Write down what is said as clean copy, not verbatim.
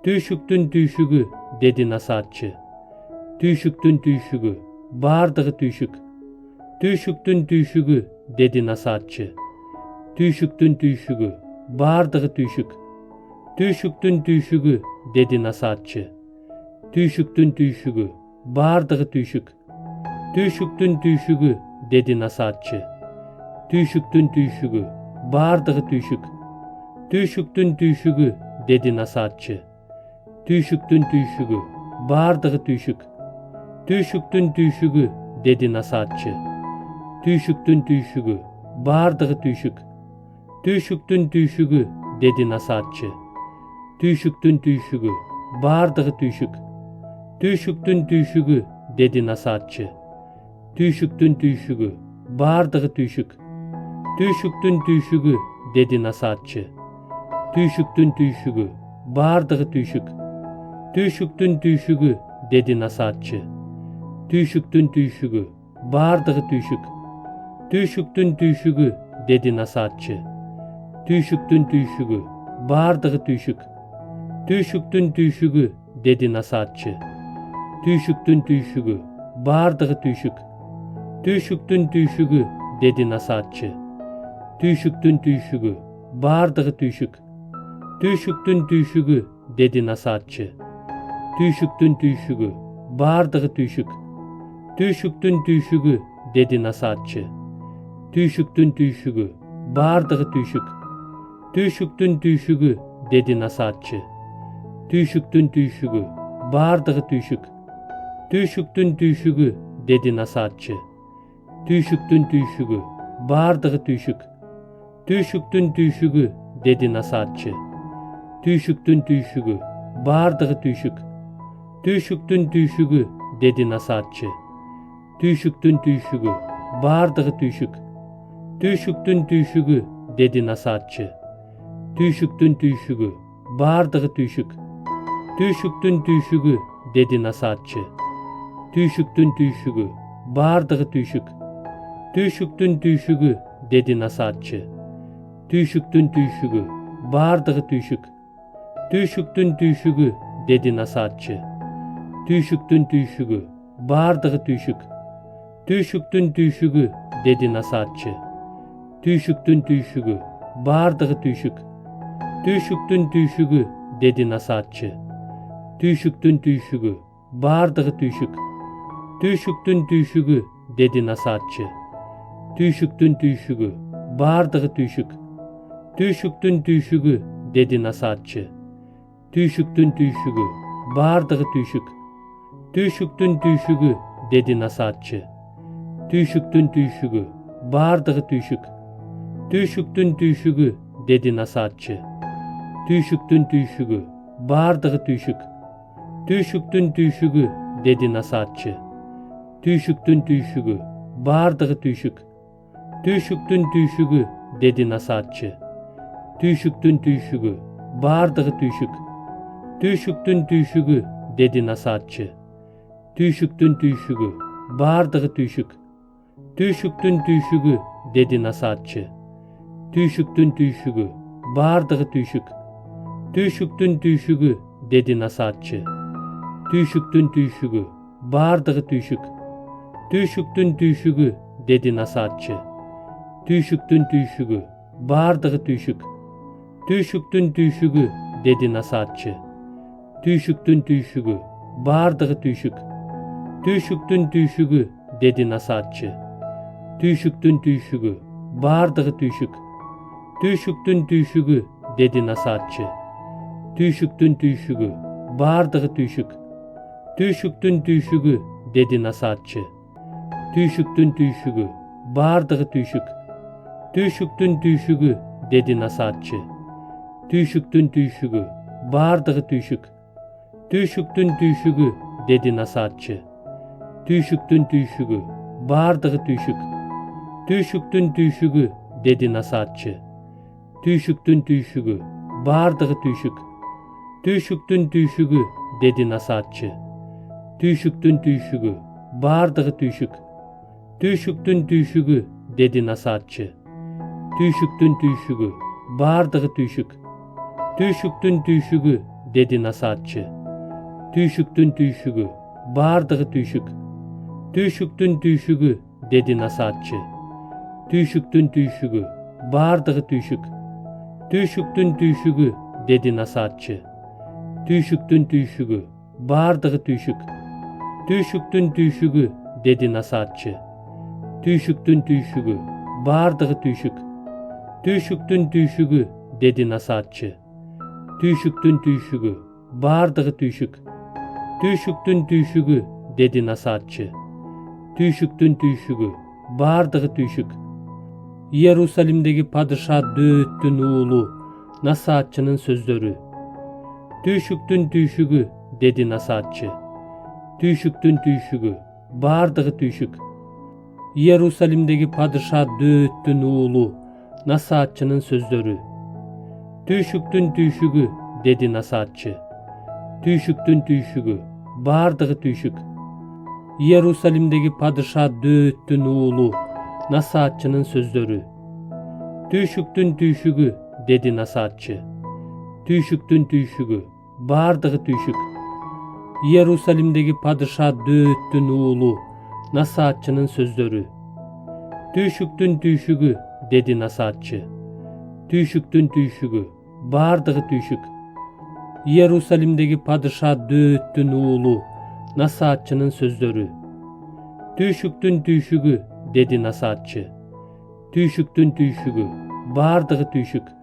Түйшүктүн түйшүгү деди насаатчы. Түйшүктүн түйшүгү, баардыгы түйшүк. Түйшүктүн түйшүгү деди насаатчы. Түйшүктүн түйшүгү, баардыгы түйшүк. Түйшүктүн түйшүгү деди насаатчы. Түйшүктүн түйшүгү, баардыгы түйшүк. Түйшүктүн түйшүгү деди насаатчы. Түйшүктүн түйшүгү, баардыгы түйшүк. Түйшүктүн түйшүгү деди насаатчы. Түйшүктүн түйшүгү, баардыгы түйшүк. Түйшүктүн түйшүгү деди насаатчы. Түйшүктүн түйшүгү, баардыгы түйшүк. Түйшүктүн түйшүгү деди насаатчы. Түйшүктүн түйшүгү, баардыгы түйшүк. Түйшүктүн түйшүгү деди насаатчы. Түйшүктүн түйшүгү, баардыгы түйшүк. Түйшүктүн түйшүгү деди насаатчы. Түйшүктүн түйшүгү, баардыгы түйшүк. Түйшүктүн түйшүгү деди насаатчы. Түйшүктүн түйшүгү, баардыгы түйшүк. Түйшүктүн түйшүгү деди насаатчы. Түйшүктүн түйшүгү, баардыгы түйшүк. Түйшүктүн түйшүгү деди насаатчы. Түйшүктүн түйшүгү, баардыгы түйшүк. Түйшүктүн түйшүгү деди насаатчы. Түйшүктүн түйшүгү, баардыгы түйшүк. Түйшүктүн түйшүгү деди насаатчы. Түйшүктүн түйшүгү, баардыгы түйшүк. Түйшүктүн түйшүгү деди насаатчы. Түйшүктүн түйшүгү, баардыгы түйшүк. Түйшүктүн түйшүгү деди насаатчы. Түйшүктүн түйшүгү, баардыгы түйшүк. Түйшүктүн түйшүгү деди насаатчы. Түйшүктүн түйшүгү, баардыгы түйшүк. Түйшүктүн түйшүгү деди насаатчы. Түйшүктүн түйшүгү, баардыгы түйшүк. Түйшүктүн түйшүгү деди насаатчы. Түйшүктүн түйшүгү, баардыгы түйшүк. Түйшүктүн түйшүгү деди насаатчы. Түйшүктүн түйшүгү, баардыгы түйшүк. Түйшүктүн түйшүгү деди насаатчы. Түйшүктүн түйшүгү, баардыгы түйшүк. Түйшүктүн түйшүгү деди насаатчы. Түйшүктүн түйшүгү, баардыгы түйшүк. Түйшүктүн түйшүгү деди насаатчы. Түйшүктүн түйшүгү, баардыгы түйшүк. Түйшүктүн түйшүгү деди насаатчы. Түйшүктүн түйшүгү, баардыгы түйшүк. Түйшүктүн түйшүгү деди насаатчы. Түйшүктүн түйшүгү, баардыгы түйшүк. Түйшүктүн түйшүгү деди насаатчы. Түйшүктүн түйшүгү, баардыгы түйшүк. Түйшүктүн түйшүгү деди насаатчы. Түйшүктүн түйшүгү, баардыгы түйшүк. Түйшүктүн түйшүгү деди насаатчы. Түйшүктүн түйшүгү, баардыгы түйшүк. Түйшүктүн түйшүгү деди насаатчы. Түйшүктүн түйшүгү, баардыгы түйшүк. Түйшүктүн түйшүгү деди насаатчы. Түйшүктүн түйшүгү, баардыгы түйшүк. Түйшүктүн түйшүгү деди насаатчы. Түйшүктүн түйшүгү, баардыгы түйшүк. Түйшүктүн түйшүгү деди насаатчы. Түйшүктүн түйшүгү, баардыгы түйшүк. Түйшүктүн түйшүгү деди насаатчы. Түйшүктүн түйшүгү, баардыгы түйшүк. Түйшүктүн түйшүгү деди насаатчы. Түйшүктүн түйшүгү, баардыгы түйшүк. Түйшүктүн түйшүгү деди насаатчы. Түйшүктүн түйшүгү, баардыгы түйшүк. Түйшүктүн түйшүгү деди насаатчы. Түйшүктүн түйшүгү, баардыгы түйшүк. Түйшүктүн түйшүгү деди насаатчы. Түйшүктүн түйшүгү, баардыгы түйшүк. Түйшүктүн түйшүгү деди насаатчы. Түйшүктүн түйшүгү, баардыгы түйшүк. Түйшүктүн түйшүгү деди насаатчы. Түйшүктүн түйшүгү, баардыгы түйшүк. Түйшүктүн түйшүгү деди насаатчы. Түйшүктүн түйшүгү, баардыгы түйшүк. Түйшүктүн түйшүгү деди насаатчы. Түйшүктүн түйшүгү, баардыгы түйшүк. Түйшүктүн түйшүгү деди насаатчы. Түйшүктүн түйшүгү, баардыгы түйшүк. Түйшүктүн түйшүгү деди насаатчы. Түйшүктүн түйшүгү, баардыгы түйшүк. Түйшүктүн түйшүгү деди насаатчы. Түйшүктүн түйшүгү, баардыгы түйшүк. Түйшүктүн түйшүгү dedi nasihatçı. Tüyşüktün tüyşügü, bağırdığı tüyşük. Tüyşüktün tüyşügü, dedi nasihatçı. Tüyşüktün tüyşügü, bağırdığı tüyşük. Tüyşüktün tüyşügü, dedi nasihatçı. Tüyşüktün tüyşügü, bağırdığı tüyşük. Tüyşüktün tüyşügü, dedi nasihatçı. Tüyşüktün tüyşügü, bağırdığı tüyşük. Tüyşüktün tüyşügü, dedi nasihatçı. Tüyşüktün tüyşügü, bağırdığı tüyşük. Tüyşüktün tüyşügü, dedi nasihatçı. Tüyşüktün tüyşügü, bağırdığı tüyşük. Yerusalim'deki padişah Döğüt'tün oğlu nasihatçının sözleri. Tüyşüktün tüyşügü, dedi nasihatçı. Tüyşüktün tüyşügü, bağırdığı tüyşük. Yerusalim'deki padişah Döğüt'tün oğlu nasihatçının sözleri. Tüyşüktün tüyşügü, dedi nasihatçı. Tüyşüktün tüyşügü, bağırdığı tüyşük. Yerusalim'deki padişah Döğüt'tün oğlu nasihatçının sözleri. Tüyşüktün tüyşügü, dedi nasihatçı. Tüyşüktün tüyşügü, bağırdığı tüyşük. Yerusalim'deki padişah Döğüt'tün oğlu nasihatçının sözleri. Tüyşüktün tüyşügü, dedi nasihatçı. Tüyşüktün tüyşügü, bağırdığı tüyşük. Yerusalim'deki padişah Döğüt'tün oğlu nasihatçının sözleri. Tüyşüktün tüyşügü, dedi nasihatçı. Tüyşüktün tüyşügü, bağırdığı tüyşük.